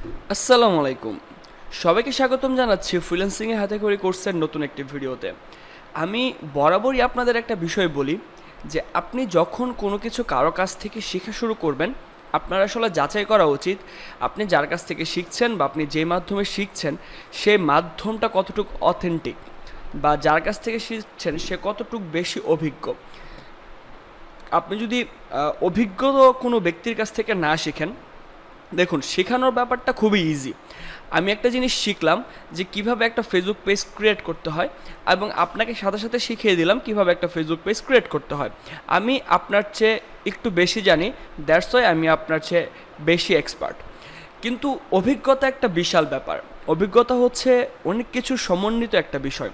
আসসালামু আলাইকুম। সবাইকে স্বাগতম জানাচ্ছি ফ্রিল্যান্সিংয়ের হাতেখড়ি কোর্সের নতুন একটি ভিডিওতে। আমি বরাবরই আপনাদের একটা বিষয় বলি যে আপনি যখন কোনো কিছু কারো কাছ থেকে শেখা শুরু করবেন, আপনার আসলে যাচাই করা উচিত আপনি যার কাছ থেকে শিখছেন বা আপনি যে মাধ্যমে শিখছেন সেই মাধ্যমটা কতটুকু অথেন্টিক, বা যার কাছ থেকে শিখছেন সে কতটুকু বেশি অভিজ্ঞ। আপনি যদি অভিজ্ঞ কোনো ব্যক্তির কাছ থেকে না শিখেন, দেখুন শেখানোর ব্যাপারটা খুবই ইজি। আমি একটা জিনিস শিখলাম যে কিভাবে একটা ফেসবুক পেজ ক্রিয়েট করতে হয়, এবং আপনাকে সাথে সাথে শিখিয়ে দিলাম কিভাবে একটা ফেসবুক পেজ ক্রিয়েট করতে হয়। আমি আপনার চেয়ে একটু বেশি জানি, দ্যাটস ওয়াই আমি আপনার চেয়ে বেশি এক্সপার্ট। কিন্তু অভিজ্ঞতা একটা বিশাল ব্যাপার। অভিজ্ঞতা হচ্ছে অনেক কিছু সমন্বিত একটা বিষয়।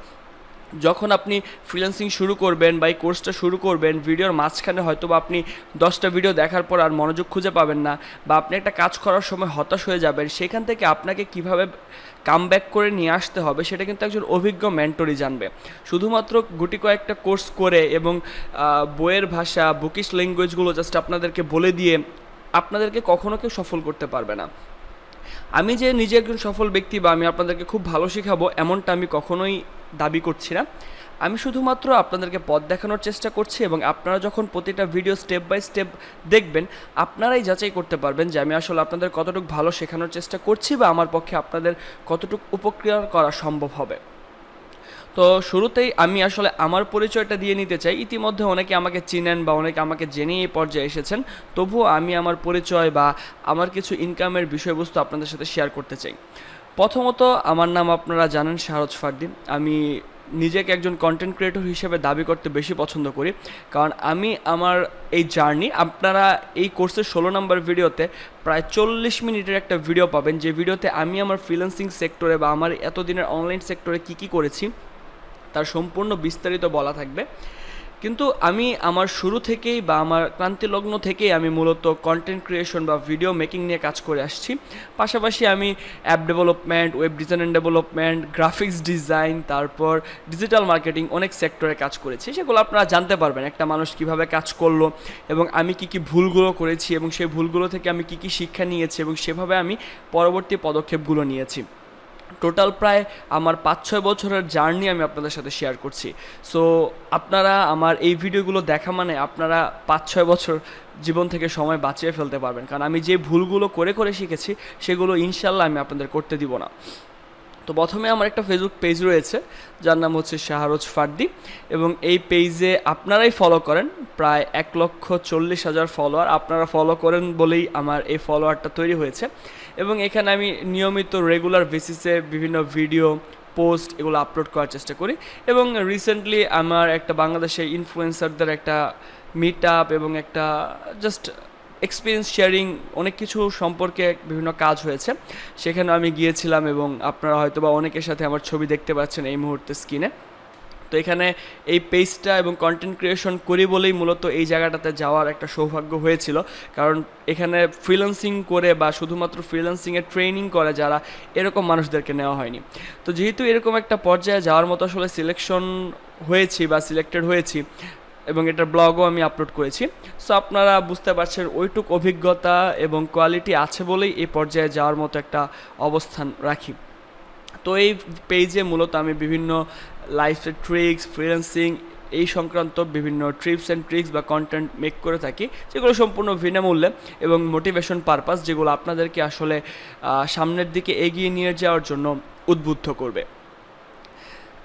যখন আপনি ফ্রিল্যান্সিং শুরু করবেন বা এই কোর্সটা শুরু করবেন, ভিডিওর মাঝখানে হয়তো বা আপনি 10টা ভিডিও দেখার পর আর মনোযোগ খুঁজে পাবেন না, বা আপনি একটা কাজ করার সময় হতাশ হয়ে যাবেন, সেখান থেকে আপনাকে কিভাবে কামব্যাক করে নিয়ে আসতে হবে সেটা কিন্তু একজন অভিজ্ঞ মেন্টরই জানবে। শুধুমাত্র গুটি কয়েকটা কোর্স করে এবং বইয়ের ভাষা, বুকিশ ল্যাঙ্গুয়েজগুলো জাস্ট আপনাদেরকে বলে দিয়ে আপনাদেরকে কখনো কেউ সফল করতে পারবে না। আমি যে নিজে একজন সফল ব্যক্তি বা আমি আপনাদেরকে খুব ভালো শেখাবো এমনটা আমি কখনোই দাবি করছি না। আমি শুধুমাত্র আপনাদেরকে পথ দেখানোর চেষ্টা করছি, এবং আপনারা যখন প্রতিটা ভিডিও স্টেপ বাই স্টেপ দেখবেন, আপনারাই যাচাই করতে পারবেন যে আমি আসলে আপনাদের কতটুকু ভালো শেখানোর চেষ্টা করছি বা আমার পক্ষে আপনাদের কতটুকু উপকার করা সম্ভব হবে। তো শুরুতেই আমি আসলে আমার পরিচয়টা দিয়ে নিতে চাই। ইতিমধ্যে অনেকে আমাকে চিনেন বা অনেকে আমাকে জেনেই এই পর্যায়ে এসেছেন, তবুও আমি আমার পরিচয় বা আমার কিছু ইনকামের বিষয়বস্তু আপনাদের সাথে শেয়ার করতে চাই। প্রথমত, আমার নাম আপনারা জানেন, শাহরজ ফার্দিন। আমি নিজেকে একজন কন্টেন্ট ক্রিয়েটর হিসেবে দাবি করতে বেশি পছন্দ করি, কারণ আমি আমার এই জার্নি, আপনারা এই কোর্সের 16 নম্বর ভিডিওতে প্রায় 40 মিনিটের একটা ভিডিও পাবেন, যে ভিডিওতে আমি আমার ফ্রিল্যান্সিং সেক্টরে বা আমার এতদিনের অনলাইন সেক্টরে কী কী করেছি তার সম্পূর্ণ বিস্তারিত বলা থাকবে। কিন্তু আমি আমার শুরু থেকেই বা আমার ক্রান্তিলগ্ন থেকেই আমি মূলত কন্টেন্ট ক্রিয়েশন বা ভিডিও মেকিং নিয়ে কাজ করে আসছি। পাশাপাশি আমি app development, web design and development, graphics design, তারপর ডিজিটাল মার্কেটিং, অনেক সেক্টরে কাজ করেছি। সেগুলো আপনারা জানতে পারবেন একটা মানুষ কিভাবে কাজ করলো এবং আমি কী কী ভুলগুলো করেছি এবং সেই ভুলগুলো থেকে আমি কী কী শিক্ষা নিয়েছি এবং সেভাবে আমি পরবর্তী পদক্ষেপগুলো নিয়েছি। টোটাল প্রায় আমার 5-6 বছরের জার্নি আমি আপনাদের সাথে শেয়ার করছি। সো আপনারা আমার এই ভিডিওগুলো দেখা মানে আপনারা 5-6 বছর জীবন থেকে সময় বাঁচিয়ে ফেলতে পারবেন, কারণ আমি যে ভুলগুলো করে করে শিখেছি সেগুলো ইনশাল্লাহ আমি আপনাদের করতে দিব না। তো প্রথমে আমার একটা ফেসবুক পেজ রয়েছে যার নাম হচ্ছে শাহরজ ফার্দি, এবং এই পেজে আপনারাই ফলো করেন, প্রায় 1,40,000 ফলোয়ার আপনারা ফলো করেন বলেই আমার এই ফলোয়ারটা তৈরি হয়েছে। এবং এখানে আমি নিয়মিত রেগুলার বেসিসে বিভিন্ন ভিডিও, পোস্ট এগুলো আপলোড করার চেষ্টা করি। এবং রিসেন্টলি আমার একটা বাংলাদেশের ইনফ্লুয়েন্সারদের একটা মিট আপ এবং একটা জাস্ট এক্সপিরিয়েন্স শেয়ারিং, অনেক কিছু সম্পর্কে বিভিন্ন কাজ হয়েছে, সেখানে আমি গিয়েছিলাম এবং আপনারা হয়তো বা অনেকের সাথে আমার ছবি দেখতে পাচ্ছেন এই মুহূর্তে স্ক্রিনে। তো এখানে এই পেজটা এবং কন্টেন্ট ক্রিয়েশন করি বলেই মূলত এই জায়গাটাতে যাওয়ার একটা সৌভাগ্য হয়েছিল, কারণ এখানে ফ্রিল্যান্সিং করে বা শুধুমাত্র ফ্রিল্যান্সিংয়ের ট্রেনিং করে যারা, এরকম মানুষদেরকে নেওয়া হয়নি। তো যেহেতু এরকম একটা পর্যায়ে যাওয়ার মতো আসলে সিলেকশন হয়েছি বা সিলেক্টেড হয়েছি, এবং এটার ব্লগও আমি আপলোড করেছি, সো আপনারা বুঝতে পারছেন ওইটুক অভিজ্ঞতা এবং কোয়ালিটি আছে বলেই এই পর্যায়ে যাওয়ার মতো একটা অবস্থান রাখি। তো এই পেজে মূলত আমি বিভিন্ন লাইফের ট্রিক্স, ফ্রিল্যান্সিং এই সংক্রান্ত বিভিন্ন ট্রিপস অ্যান্ড ট্রিক্স বা কন্টেন্ট মেক করে থাকি, যেগুলো সম্পূর্ণ বিনামূল্যে এবং মোটিভেশন পারপাস, যেগুলো আপনাদেরকে আসলে সামনের দিকে এগিয়ে নিয়ে যাওয়ার জন্য উদ্বুদ্ধ করবে।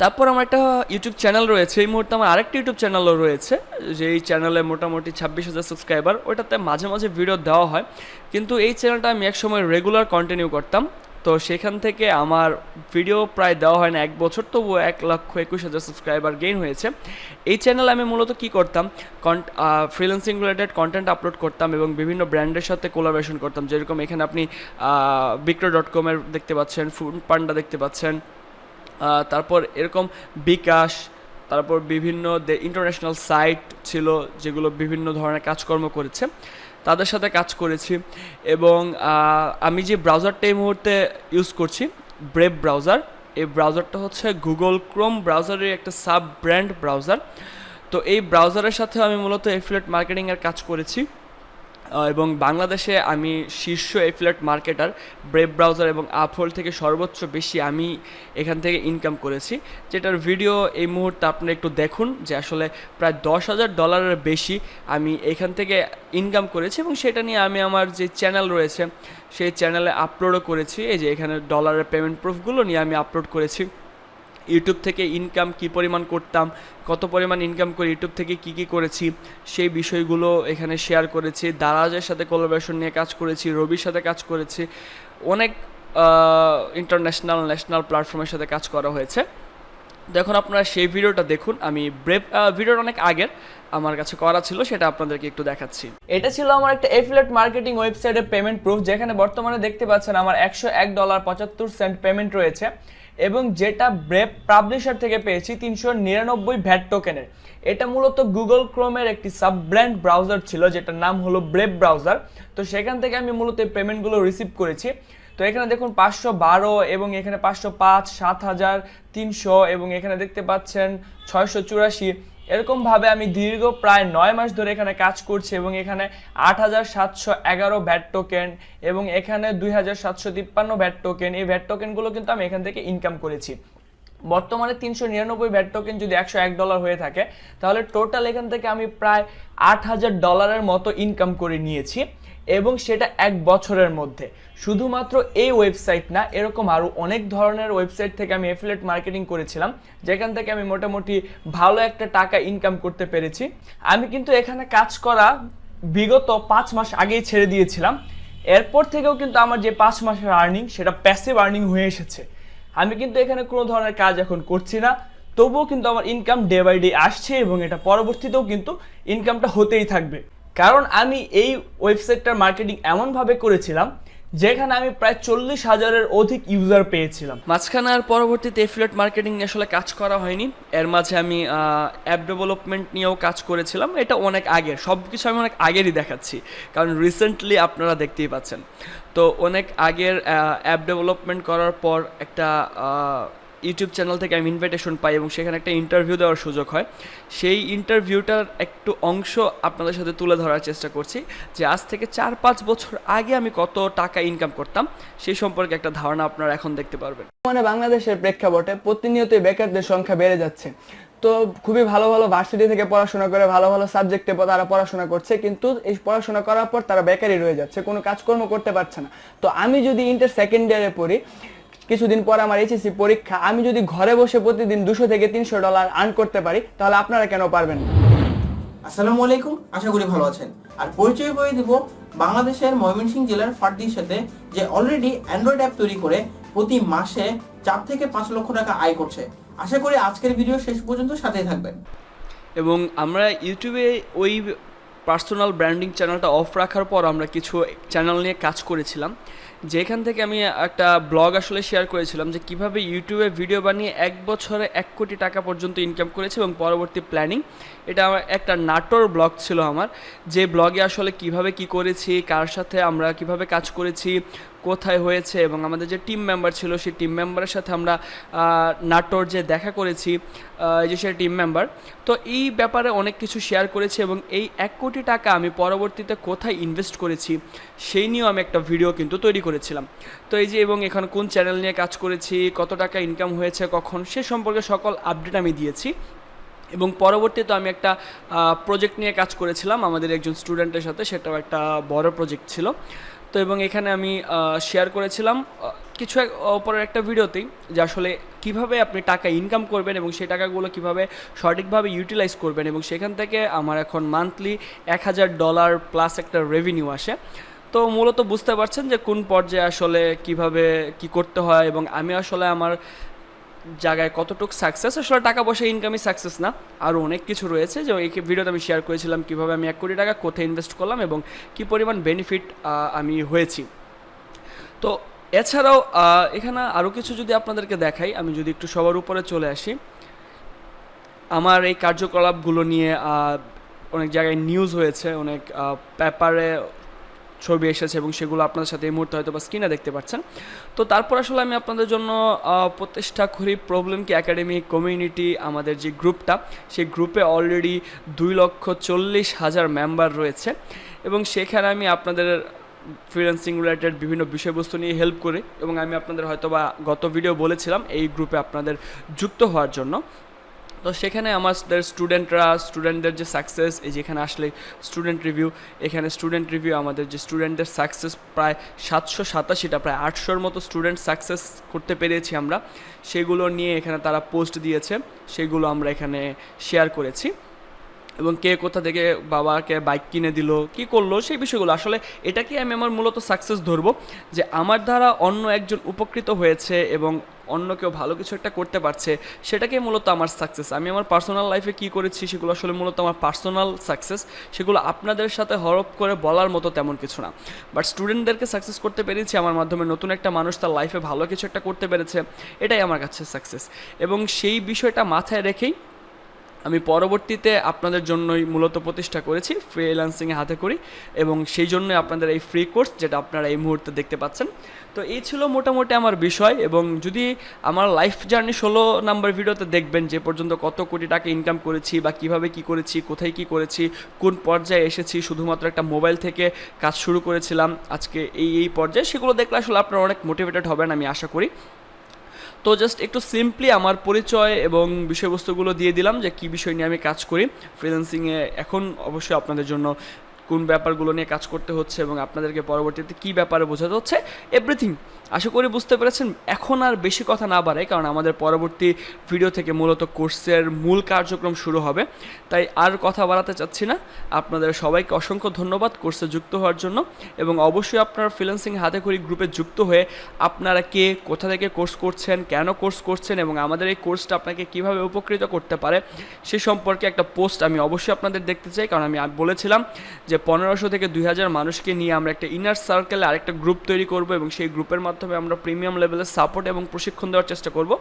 তারপর আমার একটা ইউটিউব চ্যানেল রয়েছে, এই মুহূর্তে আমার আরেকটা ইউটিউব চ্যানেলও রয়েছে, যেই চ্যানেলে মোটামুটি 26,000 সাবস্ক্রাইবার। ওইটাতে মাঝে মাঝে ভিডিও দেওয়া হয়, কিন্তু এই চ্যানেলটা আমি একসময় রেগুলার কন্টিনিউ করতাম। তো সেখান থেকে আমার ভিডিও প্রায় দেওয়া হয় না 1 বছর, তবুও 1,21,000 সাবস্ক্রাইবার গেইন হয়েছে। এই চ্যানেলে আমি মূলত কী করতাম, ফ্রিল্যান্সিং রিলেটেড কন্টেন্ট আপলোড করতাম এবং বিভিন্ন ব্র্যান্ডের সাথে কোলাবোরেশন করতাম। যেরকম এখানে আপনি বিক্রয়.com-এর দেখতে পাচ্ছেন, ফুড পান্ডা দেখতে পাচ্ছেন, তারপর এরকম বিকাশ, তারপর বিভিন্ন ইন্টারন্যাশনাল সাইট ছিল যেগুলো বিভিন্ন ধরনের কাজকর্ম করেছে, তাদের সাথে কাজ করেছি। এবং আমি যে ব্রাউজারটা এই মুহূর্তে ইউজ করছি, ব্রেভ ব্রাউজার, এই ব্রাউজারটা হচ্ছে গুগল ক্রোম ব্রাউজারের একটা সাব ব্র্যান্ড ব্রাউজার। তো এই ব্রাউজারের সাথে আমি মূলত এফিলিয়েট মার্কেটিংয়ের কাজ করেছি। এবং বাংলাদেশে আমি শীর্ষ এফিলিয়েট মার্কেটার ব্রেভ ব্রাউজার এবং আপহোল্ড থেকে সর্বোচ্চ বেশি আমি এখান থেকে ইনকাম করেছি, যেটার ভিডিও এই মুহূর্তে আপনারা একটু দেখুন যে আসলে প্রায় $10,000 বেশি আমি এখান থেকে ইনকাম করেছি এবং সেটা নিয়ে আমি আমার যে চ্যানেল রয়েছে সেই চ্যানেলে আপলোডও করেছি। এই যে এখানে ডলারের পেমেন্ট প্রুফগুলো নিয়ে আমি আপলোড করেছি। ইউটিউব থেকে ইনকাম কী পরিমাণ করতাম, কত পরিমাণ ইনকাম করে ইউটিউব থেকে কি করেছি সেই বিষয়গুলো এখানে শেয়ার করেছি। দারাজের সাথে কোলাবোরেশন নিয়ে কাজ করেছি, রবির সাথে কাজ করেছি, অনেক ইন্টারন্যাশনাল ন্যাশনাল প্ল্যাটফর্মের সাথে কাজ করা হয়েছে। দেখুন আপনারা সেই ভিডিওটা দেখুন। আমি ব্রেভ ভিডিওটা অনেক আগের আমার কাছে করা ছিল, সেটা আপনাদেরকে একটু দেখাচ্ছি। এটা ছিল আমার একটা এফিলিয়েট মার্কেটিং ওয়েবসাইটের পেমেন্ট প্রুফ, যেখানে বর্তমানে দেখতে পাচ্ছেন আমার $101.75 পেমেন্ট রয়েছে এবং যেটা ব্রেভ পাবলিশার থেকে পেয়েছি 399 ভ্যাট টোকেনের। এটা মূলত গুগল ক্রোমের একটি সাব ব্র্যান্ড ব্রাউজার ছিল, যেটার নাম হলো ব্রেভ ব্রাউজার। তো সেখান থেকে আমি মূলত এই পেমেন্টগুলো রিসিভ করেছি। তো এখানে দেখুন 512 এবং এখানে 505, 7,300 এবং এখানে দেখতে পাচ্ছেন 684। এরকমভাবে আমি দীর্ঘ প্রায় 9 মাস ধরে এখানে কাজ করছি এবং এখানে 8,711 ভ্যাট টোকেন এবং এখানে 2,753 ভ্যাট টোকেন। এই ভ্যাট টোকেনগুলো কিন্তু আমি এখান থেকে ইনকাম করেছি। বর্তমানে 399 ভ্যাট টোকেন যদি $101 হয়ে থাকে, তাহলে টোটাল এখান থেকে আমি প্রায় $8,000 মতো ইনকাম করে নিয়েছি এবং সেটা 1 বছরের মধ্যে। শুধুমাত্র এই ওয়েবসাইট না, এরকম আরও অনেক ধরনের ওয়েবসাইট থেকে আমি অ্যাফিলিয়েট মার্কেটিং করেছিলাম, যেখান থেকে আমি মোটামুটি ভালো একটা টাকা ইনকাম করতে পেরেছি। আমি কিন্তু এখানে কাজ করা বিগত 5 মাস আগেই ছেড়ে দিয়েছিলাম। এরপর থেকেও কিন্তু আমার যে 5 মাসের আর্নিং সেটা প্যাসিভ আর্নিং হয়ে এসেছে। আমি কিন্তু এখানে কোনো ধরনের কাজ এখন করছি না, তবুও কিন্তু আমার ইনকাম ডে বাই ডে আসছে এবং এটা পরবর্তীতেও কিন্তু ইনকামটা হতেই থাকবে। কারণ আমি এই ওয়েবসাইটটার মার্কেটিং এমনভাবে করেছিলাম যেখানে আমি প্রায় 40,000-এর অধিক ইউজার পেয়েছিলাম। মাঝখানে আর পরবর্তীতে এফিলিয়েট মার্কেটিং নিয়ে আসলে কাজ করা হয়নি। এর মাঝে আমি অ্যাপ ডেভেলপমেন্ট নিয়েও কাজ করেছিলাম। এটা অনেক আগের, সব কিছু আমি অনেক আগেরই দেখাচ্ছি, কারণ রিসেন্টলি আপনারা দেখতেই পাচ্ছেন। তো অনেক আগের অ্যাপ ডেভেলপমেন্ট করার পর একটা ইউটিউব চ্যানেল থেকে আমি ইনভাইটেশন পাই এবং সেখানে একটা ইন্টারভিউ দেওয়ার সুযোগ হয়। সেই ইন্টারভিউটার একটু অংশ আপনাদের সাথে তুলে ধরার চেষ্টা করছি, যে আজ থেকে 4-5 বছর আগে আমি কত টাকা ইনকাম করতাম সেই সম্পর্কে একটা ধারণা আপনারা এখন দেখতে পারবেন। মানে বাংলাদেশের প্রেক্ষাপটে প্রতিনিয়তই বেকারদের সংখ্যা বেড়ে যাচ্ছে। তো খুবই ভালো ভালো ভার্সিটি থেকে পড়াশোনা করে ভালো ভালো সাবজেক্টে তারা পড়াশোনা করছে, কিন্তু এই পড়াশোনা করার পর তারা বেকারই রয়ে যাচ্ছে, কোনো কাজকর্ম করতে পারছে না। তো আমি যদি ইন্টার সেকেন্ড ইয়ারে পড়ি, কিছুদিন পর আমার এইচএসসি পরীক্ষা, আমি যদি ঘরে বসে প্রতিদিন $200 থেকে $300 আর্ন করতে পারি, তাহলে আপনারা কেন পারবেন না? আসসালামু আলাইকুম, আশা করি ভালো আছেন। আর পরিচয় করে দিব বাংলাদেশের ময়মনসিংহ জেলার ফার্দির সাথে, যে অলরেডি অ্যান্ড্রয়েড অ্যাপ তৈরি করে প্রতি মাসে 4 থেকে 5 লক্ষ টাকা আয় করছে। আশা করি আজকের ভিডিও শেষ পর্যন্ত সাথেই থাকবেন। এবং আমরা ইউটিউবে ওই পার্সোনাল ব্র্যান্ডিং চ্যানেলটা অফ রাখার পর আমরা কিছু চ্যানেল নিয়ে কাজ করেছিলাম, যেখান থেকে আমি একটা ব্লগ আসলে শেয়ার করেছিলাম যে কিভাবে ইউটিউবে ভিডিও বানিয়ে 1 বছরে 1 কোটি টাকা পর্যন্ত ইনকাম করেছে এবং পরবর্তী প্ল্যানিং। এটা আমার একটা নাটোর ব্লগ ছিল আমার, যে ব্লগে আসলে কিভাবে কি করেছি, কার সাথে আমরা কিভাবে কাজ করেছি, কোথায় হয়েছে এবং আমাদের যে টিম মেম্বার ছিল সেই টিম মেম্বারের সাথে আমরা নাটোর যে দেখা করেছি, যে সে টিম মেম্বার। তো এই ব্যাপারে অনেক কিছু শেয়ার করেছি এবং এই 1 কোটি টাকা আমি পরবর্তীতে কোথায় ইনভেস্ট করেছি সেই নিয়েও আমি একটা ভিডিও কিন্তু তৈরি করেছিলাম। তো এই যে, এবং এখানে কোন চ্যানেল নিয়ে কাজ করেছি, কত টাকা ইনকাম হয়েছে কখন, সে সম্পর্কে সকল আপডেট আমি দিয়েছি। এবং পরবর্তীতে আমি একটা প্রজেক্ট নিয়ে কাজ করেছিলাম আমাদের একজন স্টুডেন্টের সাথে, সেটাও একটা বড় প্রজেক্ট ছিল। তো এবং এখানে আমি শেয়ার করেছিলাম কিছু পরের একটা ভিডিওতেই, যে আসলে কীভাবে আপনি টাকা ইনকাম করবেন এবং সেই টাকাগুলো কীভাবে সঠিকভাবে ইউটিলাইজ করবেন, এবং সেখান থেকে আমার এখন মান্থলি $1,000 প্লাস একটা রেভিনিউ আসে। তো মূলত বুঝতে পারছেন যে কোন পর্যায়ে আসলে কিভাবে কি করতে হয় এবং আমি আসলে আমার জায়গায় কতটুকু সাকসেস। আসলে টাকা পয়সা ইনকামই সাকসেস না, আরও অনেক কিছু রয়েছে, যে এই ভিডিওতে আমি শেয়ার করেছিলাম কীভাবে আমি 1 কোটি টাকা কোথায় ইনভেস্ট করলাম এবং কী পরিমাণ বেনিফিট আমি হয়েছি। তো এছাড়াও এখানে আরও কিছু যদি আপনাদেরকে দেখাই, আমি যদি একটু সবার উপরে চলে আসি, আমার এই কার্যকলাপগুলো নিয়ে অনেক জায়গায় নিউজ হয়েছে, অনেক পেপারে ছবি এসেছে এবং সেগুলো আপনাদের সাথে এই মুহূর্তে হয়তো বা স্ক্রিনে দেখতে পাচ্ছেন। তো তারপর আসলে আমি আপনাদের জন্য প্রচেষ্টা করি প্রবলেম কি একাডেমি কমিউনিটি আমাদের যে গ্রুপটা, সেই গ্রুপে অলরেডি 2,40,000 মেম্বার রয়েছে এবং সেখানে আমি আপনাদের ফ্রিল্যান্সিং রিলেটেড বিভিন্ন বিষয়বস্তু নিয়ে হেল্প করি এবং আমি আপনাদের হয়তো বা গত ভিডিও বলেছিলাম এই গ্রুপে আপনাদের যুক্ত হওয়ার জন্য। তো সেখানে আমাদের স্টুডেন্টদের যে সাকসেস, এই যেখানে আসলে স্টুডেন্ট রিভিউ, এখানে স্টুডেন্ট রিভিউ আমাদের যে স্টুডেন্টদের সাকসেস প্রায় 787টা, প্রায় 800-র মতো স্টুডেন্ট সাকসেস করতে পেরেছি আমরা, সেগুলো নিয়ে এখানে তারা পোস্ট দিয়েছে, সেগুলো আমরা এখানে শেয়ার করেছি এবং কে কোথা থেকে বাবাকে বাইক কিনে দিল, কি করলো, সেই বিষয়গুলো আসলে এটাকে আমি আমার মূলত সাকসেস ধরবো যে আমার দ্বারা অন্য একজন উপকৃত হয়েছে এবং অন্য কেউ ভালো কিছু একটা করতে পারছে, সেটাকে মূলত আমার সাকসেস। আমি আমার পার্সোনাল লাইফে কী করেছি সেগুলো আসলে মূলত আমার পার্সোনাল সাকসেস, সেগুলো আপনাদের সাথে হরপ করে বলার মতো তেমন কিছু না। বাট স্টুডেন্টদেরকে সাকসেস করতে পেরেছি, আমার মাধ্যমে নতুন একটা মানুষ তার লাইফে ভালো কিছু একটা করতে পেরেছে, এটাই আমার কাছে সাকসেস। এবং সেই বিষয়টা মাথায় রেখেই আমি পরবর্তীতে আপনাদের জন্যই মূলত প্রতিষ্ঠা করেছি ফ্রিল্যান্সিংয়ে হাতে করি এবং সেই জন্যই আপনাদের এই ফ্রি কোর্স যেটা আপনারা এই মুহূর্তে দেখতে পাচ্ছেন। তো এই ছিল মোটামুটি আমার বিষয় এবং যদি আমার লাইফ জার্নি 16 নাম্বার ভিডিওতে দেখবেন যে পর্যন্ত কত কোটি টাকা ইনকাম করেছি বা কিভাবে কি করেছি, কোথায় কি করেছি, কোন পর্যায়ে এসেছি, শুধুমাত্র একটা মোবাইল থেকে কাজ শুরু করেছিলাম আজকে এই পর্যায়ে, সেগুলো দেখলে আসলে আপনারা অনেক মোটিভেটেড হবেন আমি আশা করি। তো জাস্ট একটু সিম্পলি আমার পরিচয় এবং বিষয়বস্তুগুলো দিয়ে দিলাম যে কী বিষয় নিয়ে আমি কাজ করি ফ্রিল্যান্সিংয়ে। এখন অবশ্যই আপনাদের জন্য কোন ব্যাপারগুলো নিয়ে কাজ করতে হচ্ছে এবং আপনাদেরকে পরবর্তীতে কী ব্যাপারে বোঝাতে হচ্ছে, এভরিথিং আশা করি বুঝতে পেরেছেন। এখন আর বেশি কথা না বাড়াই, কারণ আমাদের পরবর্তী ভিডিও থেকে মূলত কোর্সের মূল কার্যক্রম শুরু হবে, তাই আর কথা বাড়াতে চাচ্ছি না। আপনাদের সবাইকে অসংখ্য ধন্যবাদ কোর্সে যুক্ত হওয়ার জন্য এবং অবশ্যই আপনারা ফ্রিল্যান্সিং হাতে খড়ি গ্রুপে যুক্ত হয়ে আপনারা কে কোথা থেকে কোর্স করছেন, কেন কোর্স করছেন এবং আমাদের এই কোর্সটা আপনাকে কীভাবে উপকৃত করতে পারে সে সম্পর্কে একটা পোস্ট আমি অবশ্যই আপনাদের দেখতে চাই। কারণ আমি বলেছিলাম যে 1500 থেকে 2000 মানুষকে নিয়ে আমরা একটা ইনার সার্কেলে আরেকটা গ্রুপ তৈরি করব এবং সেই গ্রুপের মাধ্যমে আমরা প্রিমিয়াম লেভেলের সাপোর্ট এবং প্রশিক্ষণ দেওয়ার চেষ্টা করব।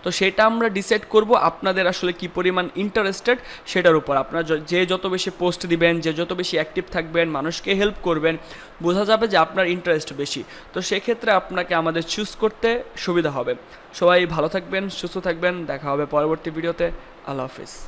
তো সেটা আমরা ডিসাইড করব আপনাদের আসলে কি পরিমাণ ইন্টারেস্টেড সেটার উপর। আপনারা যে যত বেশি পোস্ট দিবেন, যে যত বেশি অ্যাক্টিভ থাকবেন, মানুষকে হেল্প করবেন, বোঝা যাবে যে আপনার ইন্টারেস্ট বেশি। তো সেক্ষেত্রে আপনাকে আমাদের চুজ করতে সুবিধা হবে। সবাই ভালো থাকবেন, সুস্থ থাকবেন, দেখা হবে পরবর্তী ভিডিওতে। আল্লাহ হাফিজ।